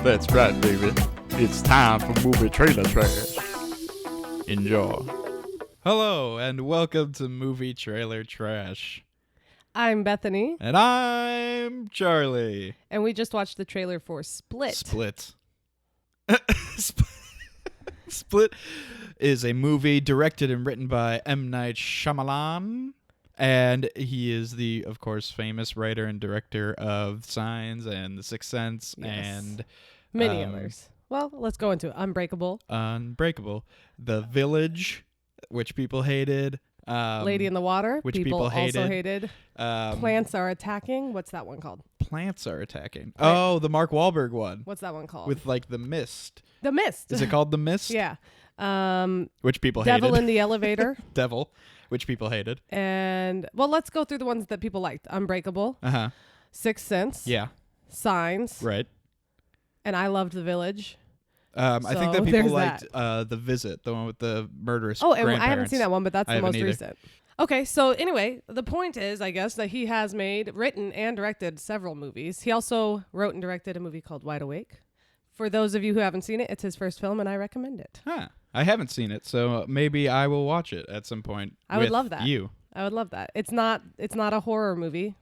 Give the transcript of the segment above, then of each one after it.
That's right, baby. It's time for movie trailer trash. Enjoy. Hello, and welcome to Movie Trailer Trash. I'm Bethany. And I'm Charlie. And we just watched the trailer for Split. Split is a movie directed and written by M. Night Shyamalan. And he is the, of course, famous writer and director of Signs and The Sixth Sense and many others. Well, let's go into it. Unbreakable, The Village, which people hated. Lady in the Water, which people also hated. Plants Are Attacking. What's that one called? Plants Are Attacking. Oh, the Mark Wahlberg one. What's that one called? With like The Mist. The Mist. Is it called The Mist? Yeah. Which people hated. Devil in the Elevator. Devil, which people hated. And, well, let's go through the ones that people liked. Unbreakable. Uh-huh. Sixth Sense. Yeah. Signs. Right. And I Loved The Village. I think that people liked that. The Visit, the one with the murderous Oh, and grandparents. I haven't seen that one, but that's the most either. recent. Okay, so anyway, the point is, I guess, that he has written and directed several movies. He also wrote and directed a movie called Wide Awake. For those of you who haven't seen it, it's his first film, and I recommend it. Huh. I haven't seen it, so maybe I will watch it at some point. I would love that. You. I would love that. It's not a horror movie.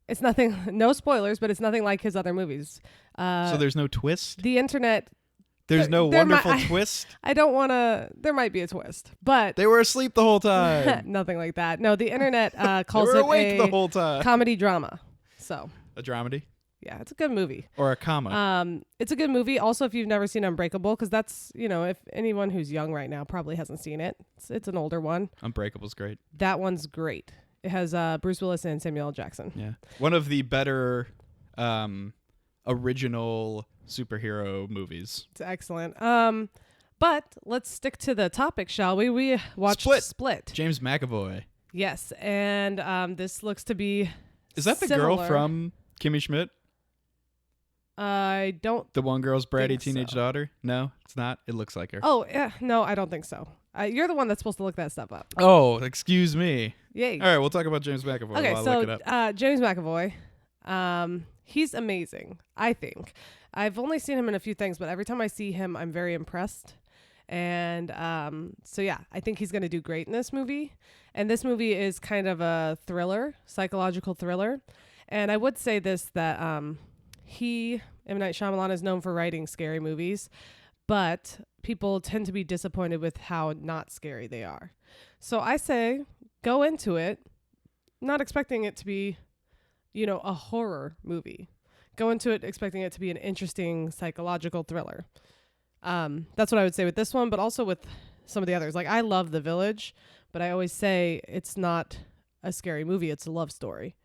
It's nothing, no spoilers, but it's nothing like his other movies. So there's no twist? The internet... There's no wonderful twist? I don't want to... There might be a twist, but... They were asleep the whole time. Nothing like that. No, the internet calls they were it awake the whole time. Comedy drama. So... A dramedy? Yeah, it's a good movie. Or a comma. It's a good movie. Also, if you've never seen Unbreakable, because that's, if anyone who's young right now probably hasn't seen it. It's an older one. Unbreakable's great. That one's great. It has Bruce Willis and Samuel L. Jackson. Yeah. One of the better original superhero movies. It's excellent. But let's stick to the topic, shall we? We watched Split. James McAvoy. Yes, and this looks to be Is that the similar. girl from Kimmy Schmidt? I don't. The one girl's bratty think teenage so. daughter? No, it's not. It looks like her. Oh, yeah. No, I don't think so. You're the one that's supposed to look that stuff up. Oh, excuse me. Yay. All right, we'll talk about James McAvoy Okay, while I look it up. James McAvoy, he's amazing, I think. I've only seen him in a few things, but every time I see him, I'm very impressed. And so, yeah, I think he's going to do great in this movie. And this movie is kind of a thriller, psychological thriller. And I would say this, that M. Night Shyamalan, is known for writing scary movies, but people tend to be disappointed with how not scary they are. So I say go into it not expecting it to be, a horror movie. Go into it expecting it to be an interesting psychological thriller. That's what I would say with this one, but also with some of the others. Like, I love The Village, but I always say it's not a scary movie. It's a love story.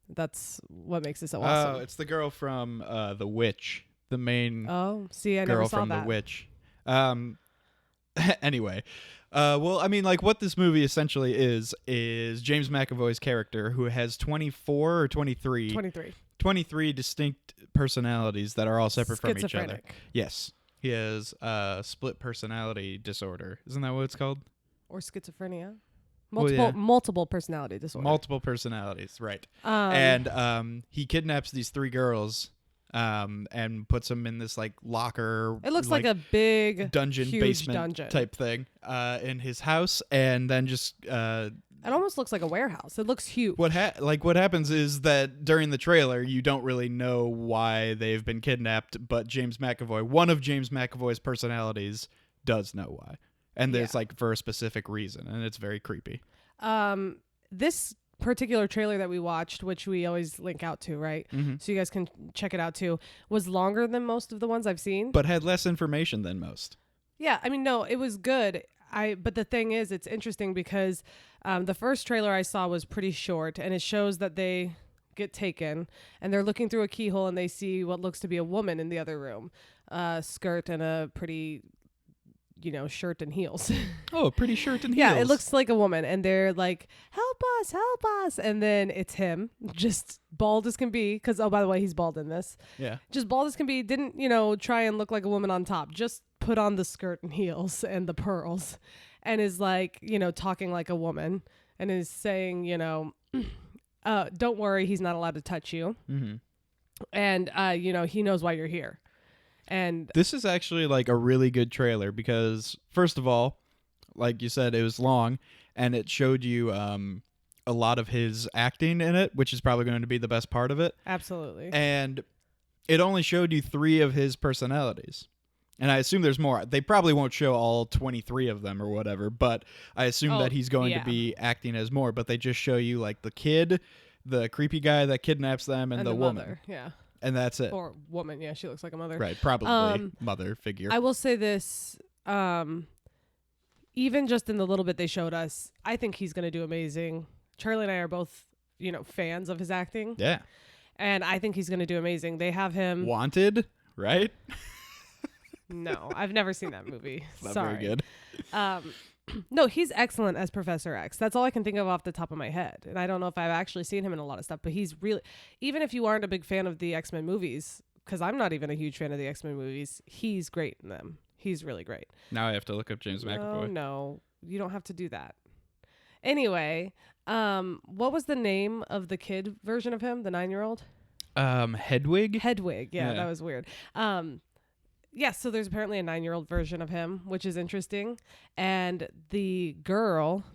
That's what makes it so awesome. Oh, it's the girl from The Witch, the main I never girl saw from that. The Witch. Anyway, well, I mean, like, what this movie essentially is James McAvoy's character, who has 24 or 23? 23. 23 distinct personalities that are all separate from each other. Schizophrenic. Yes. He has split personality disorder. Isn't that what it's called? Or schizophrenia. Well, Multiple personality disorder. Multiple personalities, right. And he kidnaps these three girls and puts them in this, like, locker. It looks like a big dungeon, huge basement dungeon type thing in his house, and then just... it almost looks like a warehouse. It looks huge. What happens is that during the trailer, you don't really know why they've been kidnapped, but one of James McAvoy's personalities does know why. And there's like for a specific reason, and it's very creepy. This particular trailer that we watched, which we always link out to, right? Mm-hmm. So you guys can check it out too, was longer than most of the ones I've seen. But had less information than most. Yeah, I mean, no, it was good. But the thing is, it's interesting because the first trailer I saw was pretty short, and it shows that they get taken, and they're looking through a keyhole, and they see what looks to be a woman in the other room, skirt and a pretty, shirt and heels. Oh, pretty shirt and heels. Yeah, it looks like a woman, and they're like, help us. And then it's him, just bald as can be, because, oh, by the way, he's bald in this. Yeah. Just bald as can be, didn't, try and look like a woman on top, just put on the skirt and heels and the pearls, and is like, talking like a woman, and is saying, don't worry, he's not allowed to touch you. Mm-hmm. And, he knows why you're here. And This is actually like a really good trailer because, first of all, like you said, it was long and it showed you a lot of his acting in it, which is probably going to be the best part of it. absolutely. And it only showed you 3 of his personalities. And I assume there's more. They probably won't show all 23 of them or whatever, but I assume that he's going to be acting as more. But they just show you like the kid, the creepy guy that kidnaps them, and the woman. Mother, yeah. And that's it. Or woman, yeah, she looks like a mother. Right, probably mother figure. I will say this, even just in the little bit they showed us, I think he's going to do amazing. Charlie and I are both, fans of his acting. Yeah. And I think he's going to do amazing. They have him. Wanted, right? No, I've never seen that movie. Not Sorry. very good. No, he's excellent as Professor X. That's all I can think of off the top of my head. And I don't know if I've actually seen him in a lot of stuff, but he's really, even if you aren't a big fan of the X-Men movies, because I'm not even a huge fan of the X-Men movies, he's great in them. He's really great. Now I have to look up James McAvoy. No, you don't have to do that. Anyway, what was the name of the kid version of him, the 9-year-old? Hedwig? Hedwig. Yeah, that was weird. Yeah, so there's apparently a 9-year-old version of him, which is interesting. And the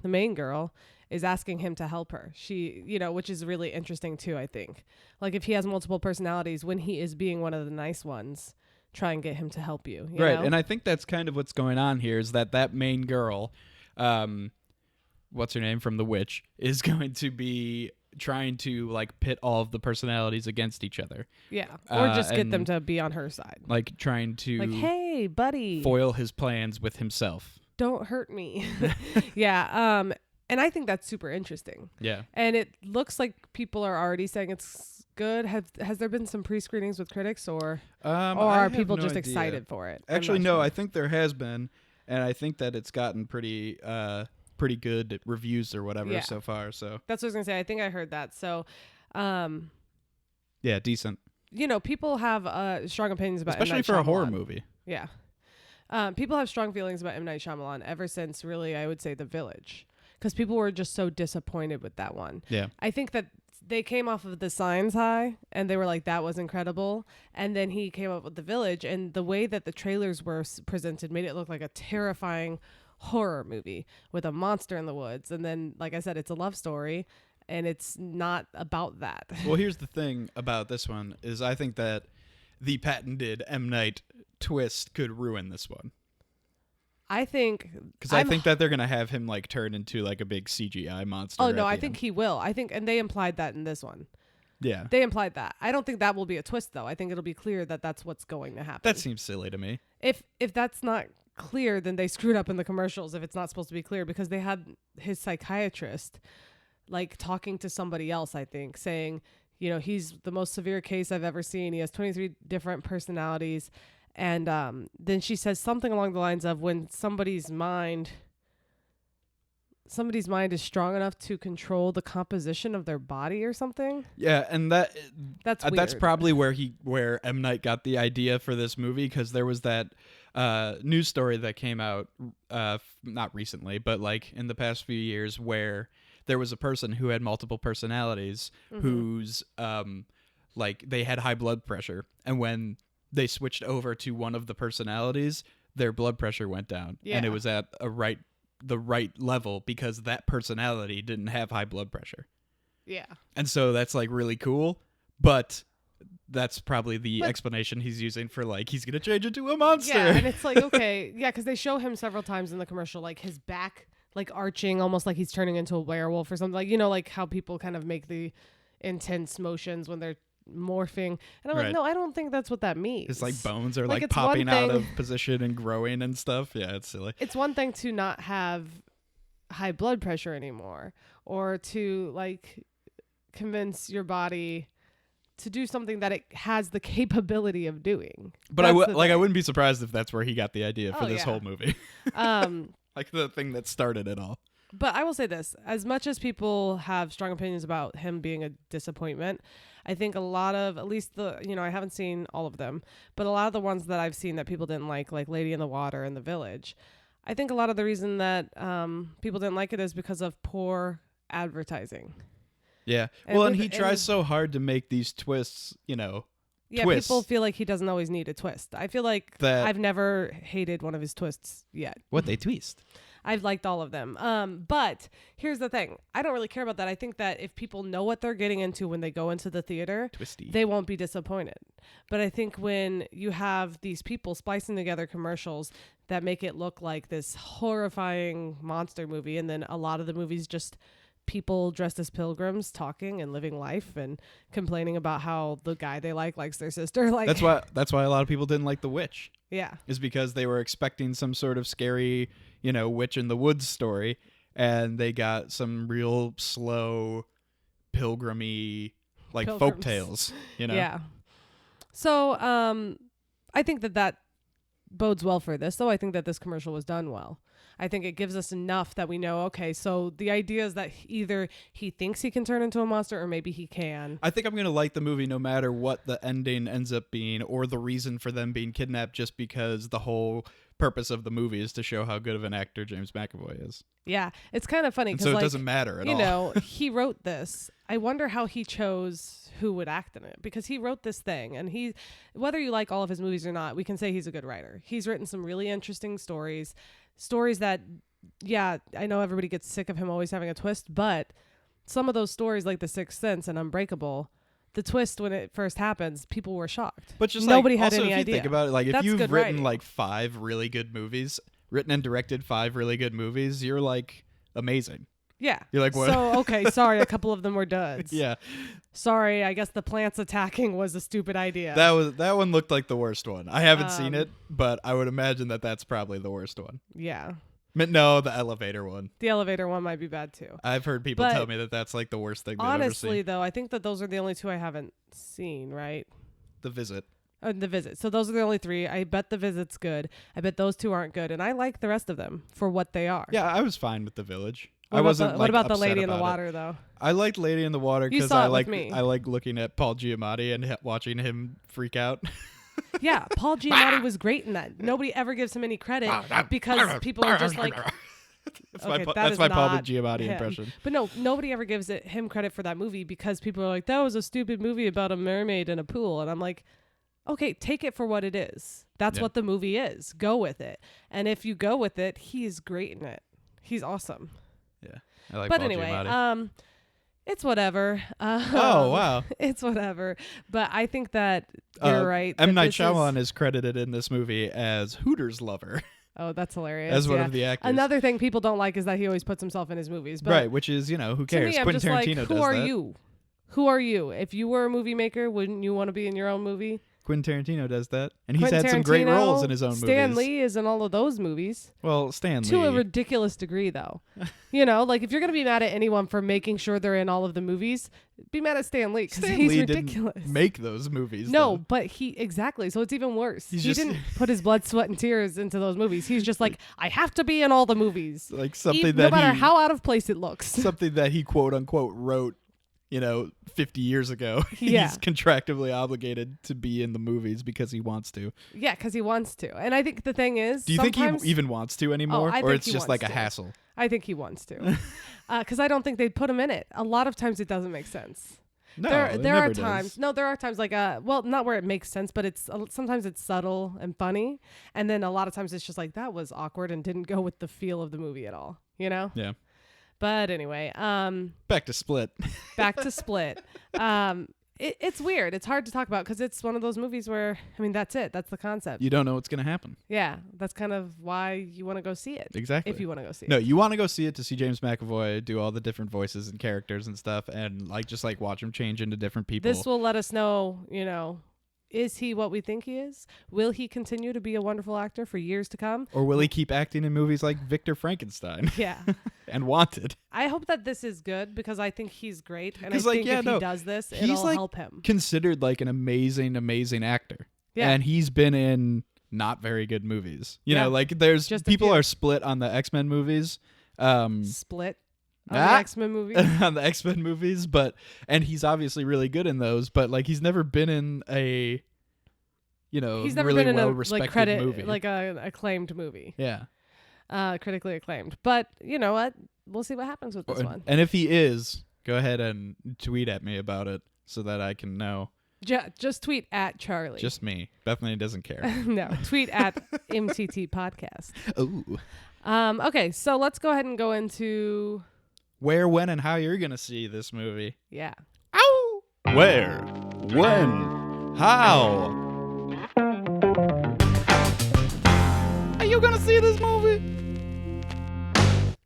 main girl, is asking him to help her. She, which is really interesting too, I think. Like if he has multiple personalities, when he is being one of the nice ones, try and get him to help you. You right, know? and I think that's kind of what's going on here is that main girl, what's her name from The Witch, is going to be trying to like pit all of the personalities against each other. Yeah, or just get them to be on her side. Like trying to like, hey, buddy, foil his plans with himself. Don't hurt me. Yeah, and I think that's super interesting. Yeah. And it looks like people are already saying it's good. Has there been some pre-screenings with critics or are people just excited for it? Actually, no, I think there has been, and I think that it's gotten pretty good reviews or whatever so far. So that's what I was gonna say. I think I heard that. So, yeah, decent. People have strong opinions about especially M. Night for a Shyamalan. horror movie. Yeah, people have strong feelings about M. Night Shyamalan ever since, really, I would say, The Village, because people were just so disappointed with that one. Yeah, I think that they came off of The Signs high, and they were like, that was incredible. And then he came up with The Village, and the way that the trailers were presented made it look like a terrifying horror movie with a monster in the woods. And then, like I said, it's a love story, and it's not about that. Well, here's the thing about this one is I think that the patented M. Night twist could ruin this one. I think because I think that they're gonna have him like turn into like a big CGI monster. Oh no, I think he will. And they implied that in this one. Yeah, they implied that. I don't think that will be a twist though. I think it'll be clear that that's what's going to happen. That seems silly to me. If that's not clear, then they screwed up in the commercials. If it's not supposed to be clear, because they had his psychiatrist like talking to somebody else, I think, saying, he's the most severe case I've ever seen. He has 23 different personalities. And then she says something along the lines of, when somebody's mind is strong enough to control the composition of their body or something. Yeah, and that's weird. probably where M. Night got the idea for this movie, because there was that news story that came out not recently, but like in the past few years, where there was a person who had multiple personalities, whose like they had high blood pressure, and when they switched over to one of the personalities, their blood pressure went down, and it was at the right level because that personality didn't have high blood pressure. Yeah. And so that's like really cool, but that's probably the explanation he's using for like he's going to change into a monster. Yeah, and it's like, okay, yeah, because they show him several times in the commercial, like his back like arching, almost like he's turning into a werewolf or something. Like, like how people kind of make the intense motions when they're morphing, and I'm like, no, I don't think that's what that means. His like bones are like popping out of position and growing and stuff. Yeah, it's silly. It's one thing to not have high blood pressure anymore, or to like convince your body to do something that it has the capability of doing. But I wouldn't be surprised if that's where he got the idea for this whole movie. Like the thing that started it all. But I will say this, as much as people have strong opinions about him being a disappointment, I think a lot of, at least I haven't seen all of them, but a lot of the ones that I've seen that people didn't like Lady in the Water and The Village, I think a lot of the reason that people didn't like it is because of poor advertising. Yeah. And he tries so hard to make these twists, Yeah, twists. people feel like he doesn't always need a twist. I feel like That- I've never hated one of his twists yet. What they twist? I've liked all of them. But here's the thing. I don't really care about that. I think that if people know what they're getting into when they go into the theater, Twisty. they won't be disappointed. But I think when you have these people splicing together commercials that make it look like this horrifying monster movie, and then a lot of the movies just people dressed as pilgrims talking and living life and complaining about how the guy they likes their sister. Like That's why a lot of people didn't like The Witch. yeah. Is because they were expecting some sort of scary, witch in the woods story, and they got some real slow, pilgrimy, like folk Pilgrims. tales. Yeah. So I think that bodes well for this, though. I think that this commercial was done well. I think it gives us enough that we know, okay, so the idea is that either he thinks he can turn into a monster or maybe he can. I think I'm going to like the movie no matter what the ending ends up being or the reason for them being kidnapped, just because the whole purpose of the movie is to show how good of an actor James McAvoy is. Yeah, it's kind of funny And because so it doesn't matter at all. He wrote this. I wonder how he chose who would act in it, because he wrote this thing, and whether you like all of his movies or not, we can say he's a good writer. He's written some really interesting stories that, yeah, I know everybody gets sick of him always having a twist, but some of those stories like The Sixth Sense and Unbreakable, the twist when it first happens, people were shocked. But just nobody like, had also, any if you idea. think about it, like if That's you've good written writing. like 5 really good movies, written and directed 5 really good movies, you're like amazing. Yeah. You're like, what? So, okay, sorry, a couple of them were duds. Yeah, Sorry, I guess the plants attacking was a stupid idea. that one looked like the worst one. I haven't seen Um, it, but I would imagine that's probably the worst one. Yeah. But no, the elevator one. The elevator one might be bad too. I've heard people But tell me that's like the worst thing they've ever Honestly, seen. though, I think that those are the only 2 I haven't seen, right? The Visit. The Visit. So those are the only 3. I bet The Visit's good. I bet those 2 aren't good. And I like the rest of them for what they are. Yeah, I was fine with The Village. What I about wasn't. what about the upset Lady in the about it. Water, though? I liked Lady in the Water You because saw I it with like me. I like looking at Paul Giamatti and watching him freak out. Yeah, Paul Giamatti was great in that. Nobody ever gives him any credit because people are just like, That's okay, my, that that's is my Paul not Giamatti him. impression. But no, nobody ever gives him credit for that movie because people are like, that was a stupid movie about a mermaid in a pool. And I'm like, okay, take it for what it is. That's Yeah. what the movie is. Go with it. And if you go with it, he's great in it. He's awesome. Yeah, I like But Paul anyway, Giamatti. it's whatever. Oh wow! It's whatever. But I think that you're right. M. that Night this Shyamalan is credited in this movie as Hooters lover, Oh, that's hilarious. as one yeah. of the actors. Another thing people don't like is that he always puts himself in his movies. But Right, which is who to cares? me, I'm Quentin just like, Tarantino who does are that. you? Who are you? If you were a movie maker, wouldn't you want to be in your own movie? Quentin Tarantino does that, and he's Quentin had some great Tarantino, roles in his own Stan movies. Lee is in all of those movies. Well, Stan To a Lee. ridiculous degree, though. Like if you're going to be mad at anyone for making sure they're in all of the movies, be mad at Stan Lee because Stan he's Lee ridiculous. didn't make those movies. No, though. but exactly. So it's even worse. He's He just- didn't put his blood, sweat, and tears into those movies. He's just like, I have to be in all the movies. like something no that matter he how out of place it looks. something that he quote unquote wrote 50 years ago. Yeah. He's contractually obligated to be in the movies because he wants to. Yeah, because he wants to. And I think the thing is, Do you think he sometimes- even wants to anymore? I or think it's he just like a wants to. hassle? I think he wants to. Because I don't think they'd put him in it. A lot of times it doesn't make sense. No, there it there never are does. times. No, there are times like not where it makes sense, but it's sometimes it's subtle and funny, and then a lot of times it's just like that was awkward and didn't go with the feel of the movie at all. Yeah. But anyway, Back to Split. back to Split. It's weird. It's hard to talk about because it's one of those movies where that's it. That's the concept. You don't know what's going to happen. Yeah, that's kind of why you want to go see it. Exactly. If you want to go see No, it. you want to go see it to see James McAvoy do all the different voices and characters and stuff, and just watch him change into different people. This will let us know, is he what we think he is? Will he continue to be a wonderful actor for years to come? Or will he keep acting in movies like Victor Frankenstein Yeah. and Wanted? I hope that this is good because I think he's great. And I 'Cause, think if he does this, he's, it'll help him. Considered an amazing, amazing actor. Yeah. And he's been in not very good movies. Yeah. There's Just a people few. are split on the X-Men movies. Split on the Ah. X-Men movie. on the X-Men movies, and he's obviously really good in those, but he's never been in a He's never really been in a well-respected movie. an acclaimed movie. Yeah. Critically acclaimed. But you know what? We'll see what happens with this one. And if he is, go ahead and tweet at me about it so that I can know. Just tweet at Charlie. Just me. Bethany doesn't care. No, tweet at MTT Podcast. Ooh. Okay, so let's go ahead and go into Where, when, and how you're going to see this movie. yeah. Ow! Where, when, how are you going to see this movie?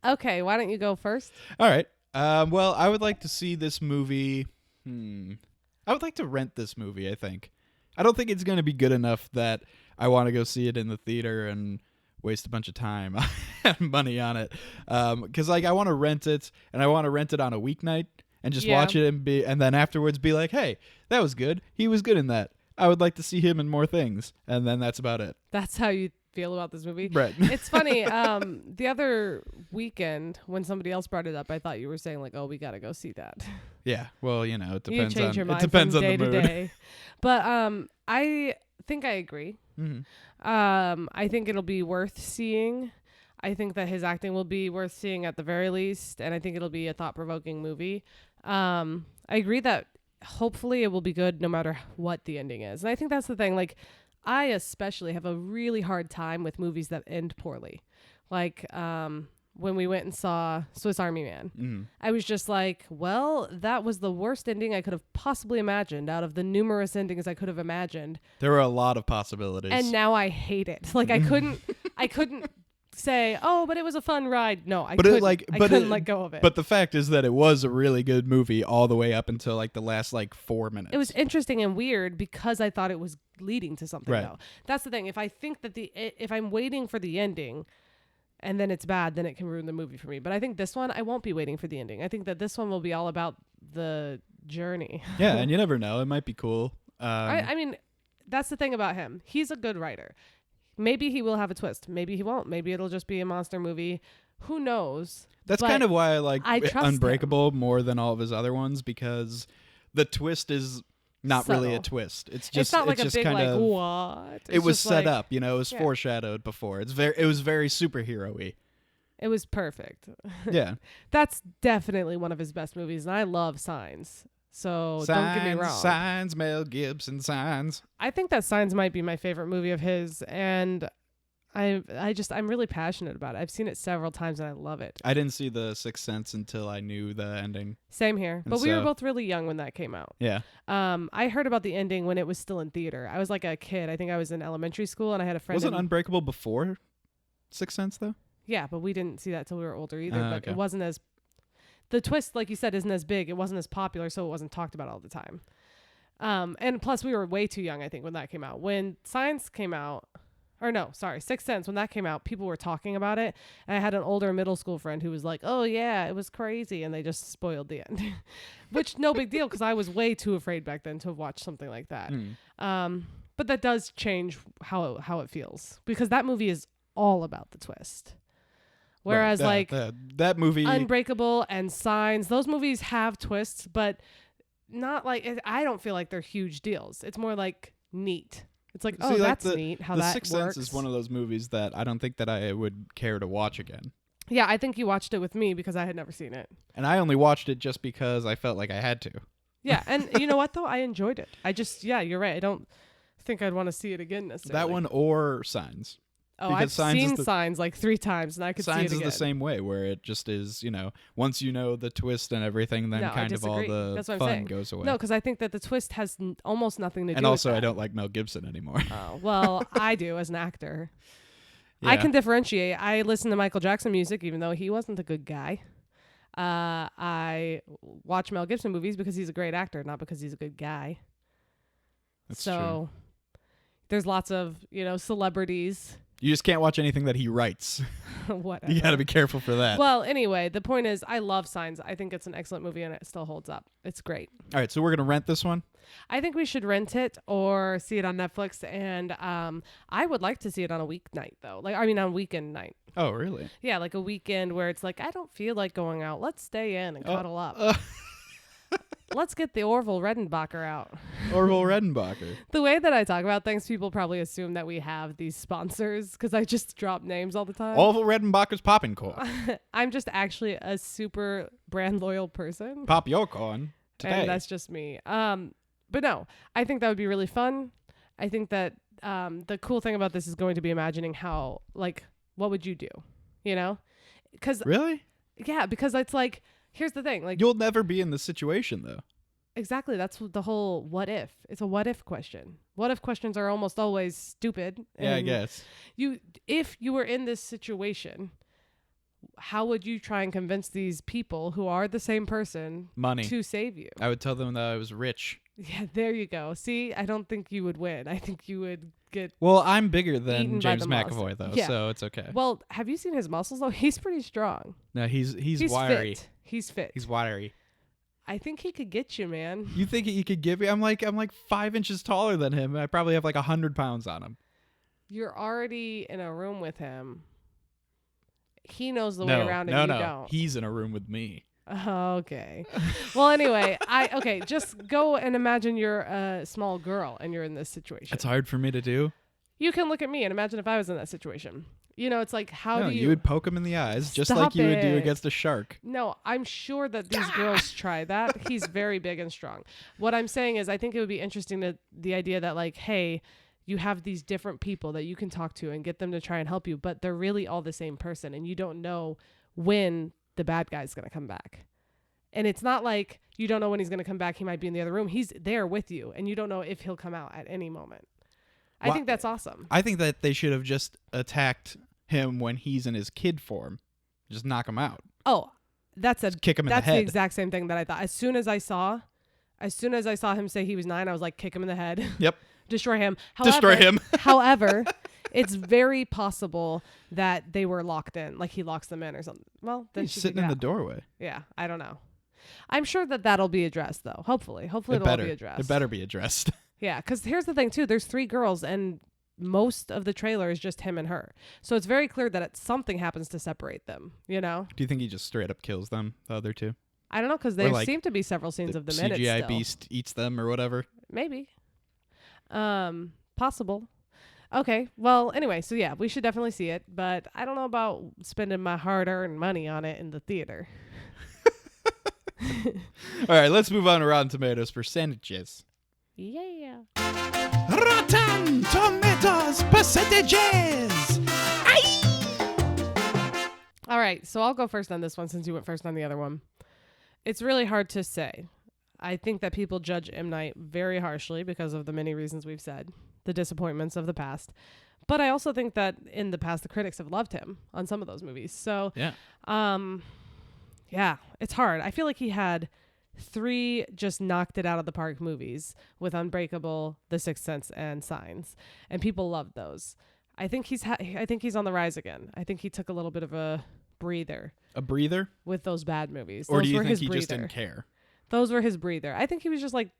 Okay, why don't you go first? All right. Well, I would like to see this movie. I would like to rent this movie, I think. I don't think it's going to be good enough that I want to go see it in the theater and waste a bunch of time and money on it. Because I want to rent it, and I want to rent it on a weeknight and just watch it and then afterwards be like, hey, that was good. He was good in that. I would like to see him in more things. And then that's about it. That's how you feel about this movie? Right. It's funny. The other weekend when somebody else brought it up, I thought you were saying like, oh, we got to go see that. Yeah. Well, it depends you change your mind it depends from on day the mood. to day. But I think I agree. Mm-hmm. I think it'll be worth seeing. I think that his acting will be worth seeing at the very least, and I think it'll be a thought-provoking movie. I agree that hopefully it will be good no matter what the ending is. And I think that's the thing. Like, I especially have a really hard time with movies that end poorly. Like, when we went and saw Swiss Army Man, I was just like, well, that was the worst ending I could have possibly imagined out of the numerous endings I could have imagined. There were a lot of possibilities. And now I hate it. Like, I couldn't say, oh, but it was a fun ride. No, I couldn't let go of it. But the fact is that it was a really good movie all the way up until like the last 4 minutes. It was interesting and weird because I thought it was leading to something, right. though. That's the thing. If I think that if I'm waiting for the ending and then it's bad, then it can ruin the movie for me. But I think this one, I won't be waiting for the ending. I think that this one will be all about the journey. Yeah, and you never know. It might be cool. I mean, that's the thing about him. He's a good writer. Maybe he will have a twist. Maybe he won't. Maybe it'll just be a monster movie. Who knows? That's but kind of why I like trust Unbreakable more than all of his other ones, because the twist is not subtle. Really a twist. It's just not like it's a just big kind like of what. It was set like, up, it was foreshadowed before. It was very superhero-y. It was perfect. Yeah. That's definitely one of his best movies, and I love Signs. So don't get me wrong. Signs, Mel Gibson, Signs. I think that Signs might be my favorite movie of his, and I'm really passionate about it. I've seen it several times and I love it. I didn't see The Sixth Sense until I knew the ending. Same here. But we were both really young when that came out. Yeah. I heard about the ending when it was still in theater. I was like a kid. I think I was in elementary school and I had a friend. Wasn't Unbreakable before Sixth Sense though? Yeah, but we didn't see that till we were older either. But okay. It wasn't as the twist, like you said, isn't as big. It wasn't as popular, so it wasn't talked about all the time. And plus we were way too young, I think, when that came out. When Science came out, or no, sorry, Sixth Sense, when that came out, people were talking about it. And I had an older middle school friend who was like, oh yeah, it was crazy. And they just spoiled the end, which no big deal. Cause I was way too afraid back then to have watched something like that. But that does change how it feels, because that movie is all about the twist. Whereas that movie, Unbreakable and Signs, those movies have twists, but not I don't feel like they're huge deals. It's more like neat. It's like, that's neat how that works. The Sixth Sense is one of those movies that I don't think that I would care to watch again. Yeah, I think you watched it with me because I had never seen it. And I only watched it just because I felt like I had to. Yeah, and you know what, though? I enjoyed it. You're right. I don't think I'd want to see it again necessarily. That one or Signs. Oh, because I've seen Signs like 3 times, and I could see it again. Signs is the same way, where it just is, once you know the twist and everything, then kind of all the fun goes away. No, because I think that the twist has almost nothing to do with And also, that. I don't like Mel Gibson anymore. Oh, well, I do as an actor. Yeah. I can differentiate. I listen to Michael Jackson music, even though he wasn't a good guy. I watch Mel Gibson movies because he's a great actor, not because he's a good guy. That's true. There's lots of, celebrities. You just can't watch anything that he writes. Whatever. You got to be careful for that. Well, anyway, the point is I love Signs. I think it's an excellent movie and it still holds up. It's great. All right, so we're going to rent this one? I think we should rent it or see it on Netflix. And I would like to see it on a weeknight, though. On a weekend night. Oh, really? Yeah, like a weekend where it's like, I don't feel like going out. Let's stay in and cuddle up. Let's get the Orville Redenbacher out. Orville Redenbacher. The way that I talk about things, people probably assume that we have these sponsors because I just drop names all the time. Orville Redenbacher's popping corn. I'm just actually a super brand loyal person. Pop your corn today. And that's just me. But But no, I think that would be really fun. I think that the cool thing about this is going to be imagining how, like, what would you do? You know? Because Really? yeah, because it's like, here's the thing, like, You'll never be in this situation, though. exactly. That's the whole what if. It's a what if question. What if questions are almost always stupid. Yeah, I and guess. If you were in this situation, how would you try and convince these people who are the same person Money. to save you? I would tell them that I was rich. Yeah, there you go. See, I don't think you would win. I think you would get. Well, I'm bigger than Eaten by James the McAvoy, though, Yeah. so it's okay. Well, have you seen his muscles though? He's pretty strong. No, he's wiry. Fit. He's fit. He's wiry. I think he could get you, man. You think he could give me? I'm like 5 inches taller than him. And I probably have like 100 pounds on him. You're already in a room with him. He knows the way around and you don't. He's in a room with me. Okay. Well, anyway, just go and imagine you're a small girl and you're in this situation. It's hard for me to do. You can look at me and imagine if I was in that situation. You know, it's like, how do you would poke him in the eyes just Stop like you would do it. against a shark. No, I'm sure that these girls try that. He's very big and strong. What I'm saying is I think it would be interesting that the idea that, like, hey, you have these different people that you can talk to and get them to try and help you, but they're really all the same person and you don't know when the bad guy's going to come back. And it's not like you don't know when he's going to come back. He might be in the other room. He's there with you and you don't know if he'll come out at any moment. I think that's awesome. I think that they should have just attacked him when he's in his kid form. Just knock him out. Oh, kick him in the head. That's the exact same thing that I thought. As soon as I saw him say he was 9, I was like, kick him in the head. Yep. Destroy him. Destroy him. However, it's very possible that they were locked in, like he locks them in or something. Well, then he's she sitting in the doorway. Yeah, I don't know. I'm sure that that'll be addressed though. Hopefully it'll all be addressed. It better be addressed. Yeah, because here's the thing too. There's 3 girls and most of the trailer is just him and her. So it's very clear that something happens to separate them, you know? Do you think he just straight up kills them, the other 2? I don't know, because there seem to be several scenes of them in it CGI still. beast eats them or whatever. Maybe. Possible. Okay, well, anyway, so yeah, we should definitely see it, but I don't know about spending my hard-earned money on it in the theater. All right, let's move on to Rotten Tomatoes percentages. Yeah. Rotten Tomatoes percentages. Aye! All right, so I'll go first on this one since you went first on the other one. It's really hard to say. I think that people judge M. Night very harshly because of the many reasons we've said, the disappointments of the past. But I also think that in the past, the critics have loved him on some of those movies. So, yeah, it's hard. I feel like he had 3 just knocked it out of the park movies with Unbreakable, The Sixth Sense, and Signs, and people loved those. I think he's on the rise again. I think he took a little bit of a breather. A breather? With those bad movies. Or those do you were think his he breather. just didn't care? Those were his breather. I think he was just like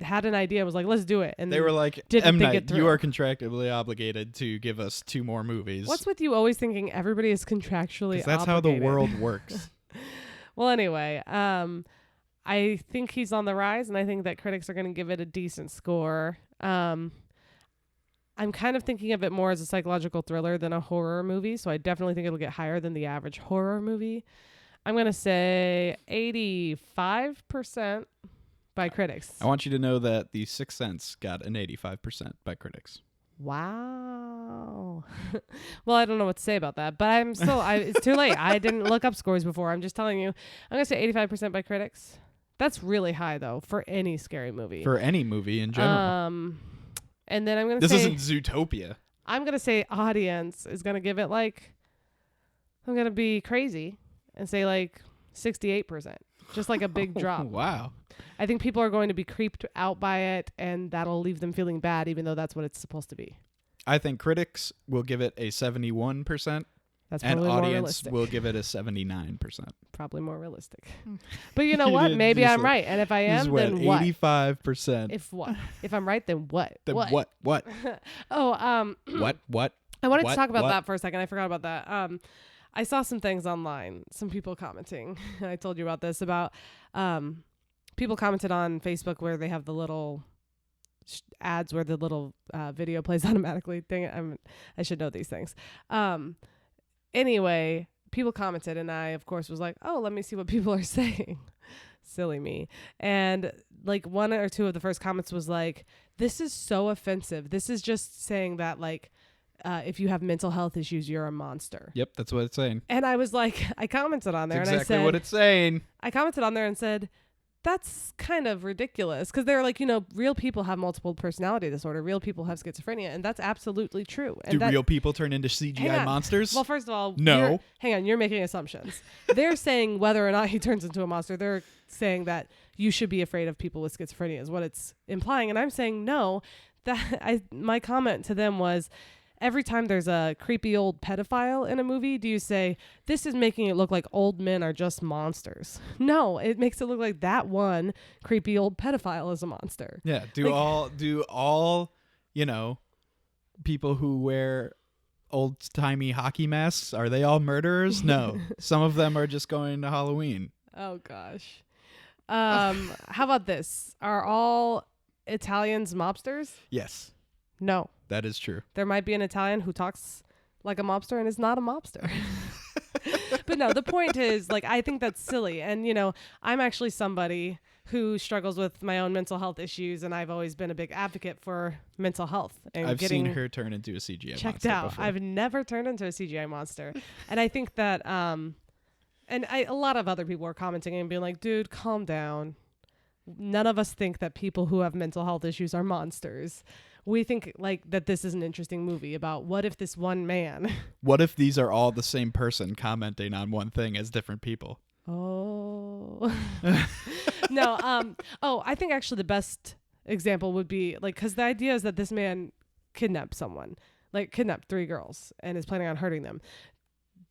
had an idea and was like, let's do it. And they were like, didn't M. think Night, it through. you are contractually obligated to give us 2 more movies. What's with you always thinking everybody is contractually obligated? That's how the world works. Well, anyway, I think he's on the rise, and I think that critics are going to give it a decent score. I'm kind of thinking of it more as a psychological thriller than a horror movie, so I definitely think it'll get higher than the average horror movie. I'm going to say 85% by critics. I want you to know that The Sixth Sense got an 85% by critics. Wow. Well, I don't know what to say about that, but I'm still, it's too late. I didn't look up scores before. I'm just telling you. I'm going to say 85% by critics. That's really high, though, for any scary movie. For any movie in general. And then I'm going to say... This isn't Zootopia. I'm going to say audience is going to give it like... I'm going to be crazy and say like 68%. Just like a big drop. Wow. I think people are going to be creeped out by it, and that'll leave them feeling bad, even though that's what it's supposed to be. I think critics will give it a 71%. That's and probably more audience realistic. will give it a 79%. Probably more realistic. But you know what? Maybe I'm right. And if I am, then what? 85%. If what? If I'm right, then what? Then what? What? What? What? I wanted to talk about that for a second. I forgot about that. I saw some things online, some people commenting. I told you about this, about people commented on Facebook where they have the little ads where the little video plays automatically. Dang it, I should know these things. Anyway, people commented, and I, of course, was like, oh, let me see what people are saying. Silly me. And like one or two of the first comments was like, this is so offensive. This is just saying that like, if you have mental health issues, you're a monster. Yep, that's what it's saying. And I was like, I commented on there That's and I exactly said, what it's saying. I commented on there and said, that's kind of ridiculous. Because they're like, real people have multiple personality disorder. Real people have schizophrenia. And that's absolutely true. And Do real people turn into CGI monsters? Well, first of all, no. Hang on, you're making assumptions. They're saying whether or not he turns into a monster. They're saying that you should be afraid of people with schizophrenia is what it's implying. And I'm saying no. My comment to them was, every time there's a creepy old pedophile in a movie, do you say, this is making it look like old men are just monsters? No, it makes it look like that one creepy old pedophile is a monster. Yeah. Do all, people who wear old-timey hockey masks, are they all murderers? No. Some of them are just going to Halloween. Oh, gosh. How about this? Are all Italians mobsters? Yes. No. That is true. There might be an Italian who talks like a mobster and is not a mobster. But no, the point is, like, I think that's silly. And, I'm actually somebody who struggles with my own mental health issues, and I've always been a big advocate for mental health. And I've getting seen her turn into a CGI checked monster out. before. I've never turned into a CGI monster. And I think that, a lot of other people are commenting and being like, dude, calm down. None of us think that people who have mental health issues are monsters. We think like that this is an interesting movie about what if this one man. What if these are all the same person commenting on one thing as different people? Oh. No. I think actually the best example would be like, because the idea is that this man kidnapped someone, like kidnapped 3 girls and is planning on hurting them.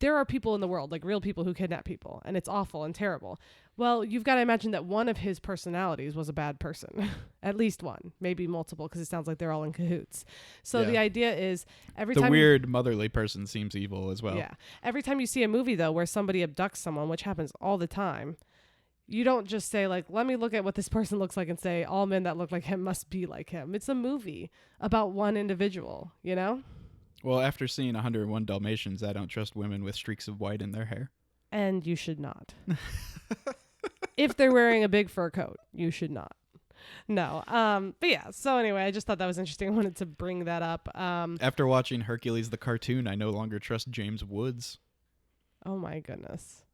There are people in the world, like real people, who kidnap people, and it's awful and terrible. Well, you've got to imagine that one of his personalities was a bad person. At least one, maybe multiple, because it sounds like they're all in cahoots. So the idea is the weird motherly person seems evil as well. Yeah. Every time you see a movie, though, where somebody abducts someone, which happens all the time, you don't just say, like, let me look at what this person looks like and say, all men that look like him must be like him. It's a movie about one individual, Well, after seeing 101 Dalmatians, I don't trust women with streaks of white in their hair. And you should not. If they're wearing a big fur coat, you should not. No. But yeah, so anyway, I just thought that was interesting. I wanted to bring that up. After watching Hercules the cartoon, I no longer trust James Woods. Oh my goodness.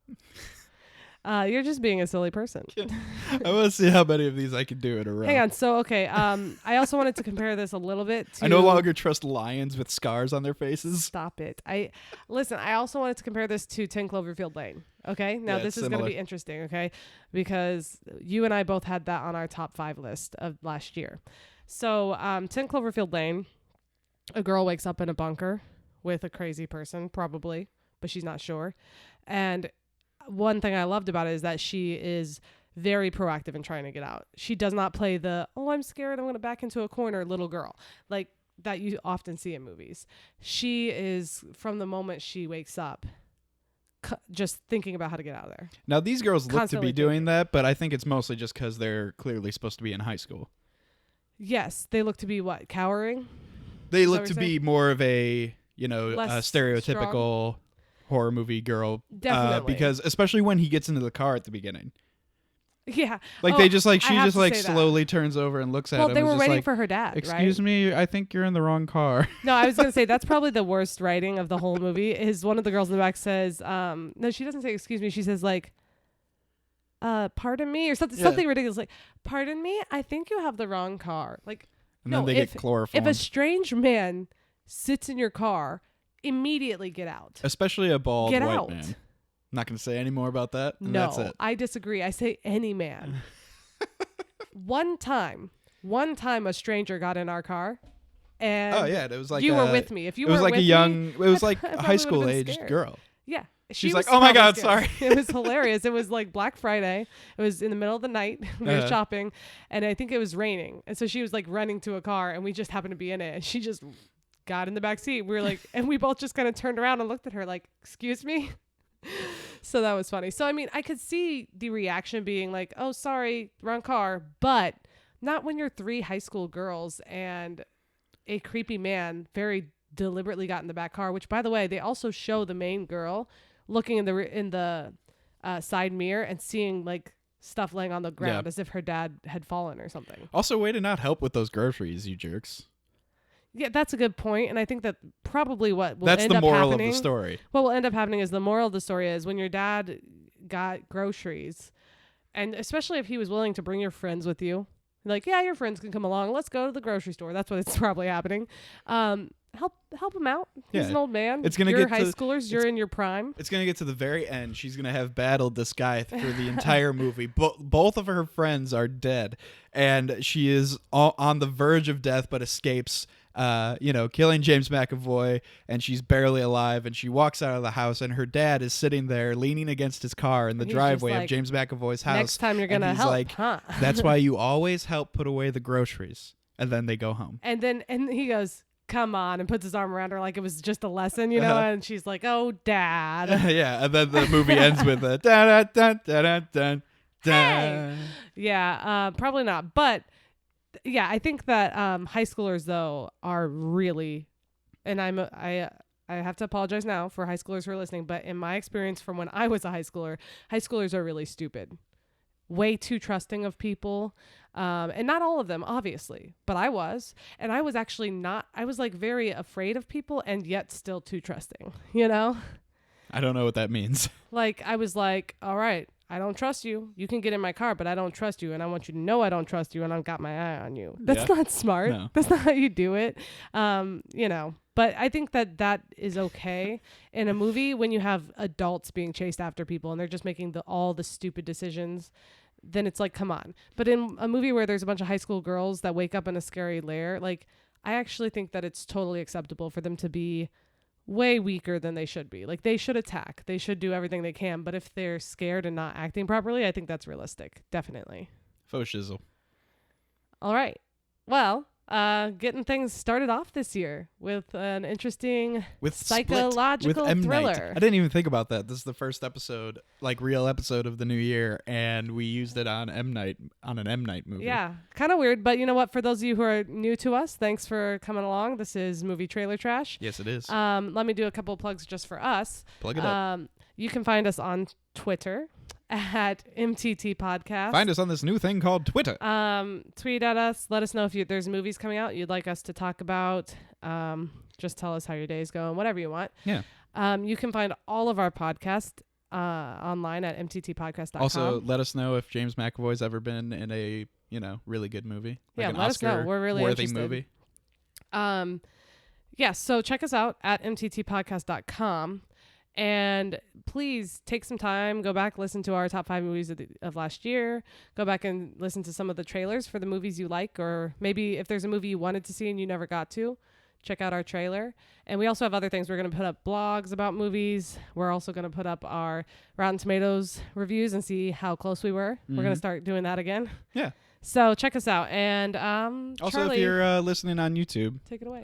You're just being a silly person. I want to see how many of these I can do in a row. Hang on. So, okay. I also wanted to compare this a little bit to... I no longer trust lions with scars on their faces. Stop it. I also wanted to compare this to 10 Cloverfield Lane. Okay. Now, this is going to be interesting. Okay. Because you and I both had that on our top 5 list of last year. So, 10 Cloverfield Lane, a girl wakes up in a bunker with a crazy person, probably, but she's not sure. And one thing I loved about it is that she is very proactive in trying to get out. She does not play the, oh, I'm scared, I'm going to back into a corner little girl, like that you often see in movies. She is, from the moment she wakes up, just thinking about how to get out of there. Now, these girls look Constantly to be doing that, but I think it's mostly just because they're clearly supposed to be in high school. Yes, they look to be what? Cowering? They look to be more of a, a stereotypical strong horror movie girl. Definitely. Because especially when he gets into the car at the beginning. Yeah. Like she just slowly turns over and looks at him. Well, they were waiting like, for her dad, Excuse me, I think you're in the wrong car. No, I was going to say that's probably the worst writing of the whole movie. Is one of the girls in the back says, no, she doesn't say excuse me. She says like, pardon me or something ridiculous. Like, pardon me, I think you have the wrong car. Like, and then they get chloroformed. If a strange man sits in your car, immediately get out. Especially a bald get white out. man. I'm not going to say any more about that. And No, that's it. I disagree. I say any man. One time a stranger got in our car, and it was like you were with me. If you it was weren't like with a young, me, it was like I a probably high school would've been aged scared. girl. Yeah. She's was like, oh my probably God, scared. sorry. It was hilarious. It was like Black Friday. It was in the middle of the night. We were shopping, and I think it was raining. And so she was like running to a car, and we just happened to be in it. And she just got in the back seat. We were like, and we both just kind of turned around and looked at her like, excuse me. So that was funny. So, I mean, I could see the reaction being like, oh, sorry, wrong car. But not when you're 3 high school girls and a creepy man very deliberately got in the back car, which, by the way, they also show the main girl looking in the side mirror and seeing like stuff laying on the ground Yeah. as if her dad had fallen or something. Also, way to not help with those groceries, you jerks. Yeah, that's a good point, and I think that probably what will That's end the up moral happening. of the story. What will end up happening is the moral of the story is when your dad got groceries, and especially if he was willing to bring your friends with you, like, yeah, your friends can come along. Let's go to the grocery store. That's what it's probably happening. Help him out. He's Yeah. an old man. It's gonna You're get high to- schoolers. You're in your prime. It's going to get to the very end. She's going to have battled this guy for the entire movie. Both of her friends are dead, and she is on the verge of death but escapes, killing James McAvoy, and she's barely alive, and she walks out of the house, and her dad is sitting there leaning against his car in the He's just driveway of like, James McAvoy's house. Next time you're and gonna he's help, like, huh? That's why you always help put away the groceries. And then they go home. And he goes, come on, and puts his arm around her like it was just a lesson, and she's like, oh, Dad. Yeah, and then the movie ends with a da da da da da da da. Hey! Yeah, probably not. But yeah, I think that high schoolers though are really, and I have to apologize now for high schoolers who are listening, but in my experience from when I was a high schoolers are really stupid. Way too trusting of people. And not all of them, obviously, but I was. And I was actually not, I was like very afraid of people and yet still too trusting, I don't know what that means. Like, I was like, all right, I don't trust you. You can get in my car, but I don't trust you. And I want you to know I don't trust you. And I've got my eye on you. That's not smart. No. That's not how you do it. But I think that is okay in a movie when you have adults being chased after people and they're just making all the stupid decisions. Then it's like, come on. But in a movie where there's a bunch of high school girls that wake up in a scary lair, like, I actually think that it's totally acceptable for them to be way weaker than they should be. Like, they should attack. They should do everything they can. But if they're scared and not acting properly, I think that's realistic. Definitely. Faux shizzle. All right. Well, getting things started off this year with an interesting psychological with M. thriller. Night. I didn't even think about that. This is the first episode, like real episode of the new year, and we used it on an M. Night movie. Yeah, kind of weird, but you know what? For those of you who are new to us, thanks for coming along. This is Movie Trailer Trash. Yes, it is. Let me do a couple of plugs just for us. Plug it up. You can find us on Twitter at MTT Podcast. Find us on this new thing called Twitter. Tweet at us. Let us know if there's movies coming out you'd like us to talk about. Just tell us how your day's going, whatever you want. Yeah. You can find all of our podcasts online at mttpodcast.com. Also, let us know if James McAvoy's ever been in a really good movie. Like an let us know. We're really Oscar-worthy interested. movie. So check us out at mttpodcast.com. And please take some time, go back, listen to our top 5 movies of last year. Go back and listen to some of the trailers for the movies you like, or maybe if there's a movie you wanted to see and you never got to, check out our trailer. And we also have other things. We're going to put up blogs about movies. We're also going to put up our Rotten Tomatoes reviews and see how close we were. We're going to start doing that again. Yeah. So check us out. And also, Charlie, if you're listening on YouTube, take it away.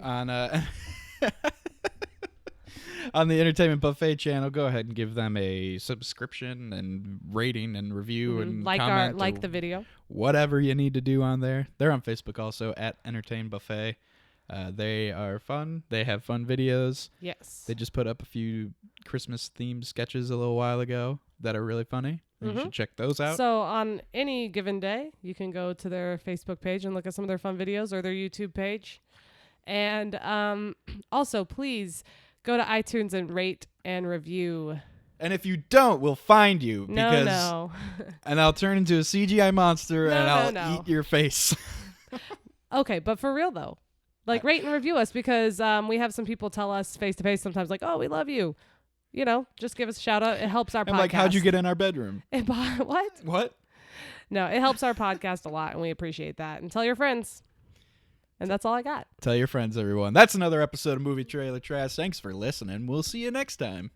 On the Entertainment Buffet channel, go ahead and give them a subscription and rating and review and comment the video. Whatever you need to do on there. They're on Facebook also at Entertain Buffet. They are fun. They have fun videos. Yes. They just put up a few Christmas-themed sketches a little while ago that are really funny. You should check those out. So on any given day, you can go to their Facebook page and look at some of their fun videos, or their YouTube page. And also, please go to iTunes and rate and review. And if you don't, we'll find you. No. And I'll turn into a CGI monster and I'll eat your face. Okay, but for real though. Like, rate and review us, because we have some people tell us face to face sometimes, like, oh, we love you. Just give us a shout out. It helps our podcast. I'm like, how'd you get in our bedroom? What? What? No, it helps our podcast a lot, and we appreciate that. And tell your friends. And that's all I got. Tell your friends, everyone. That's another episode of Movie Trailer Trash. Thanks for listening. We'll see you next time.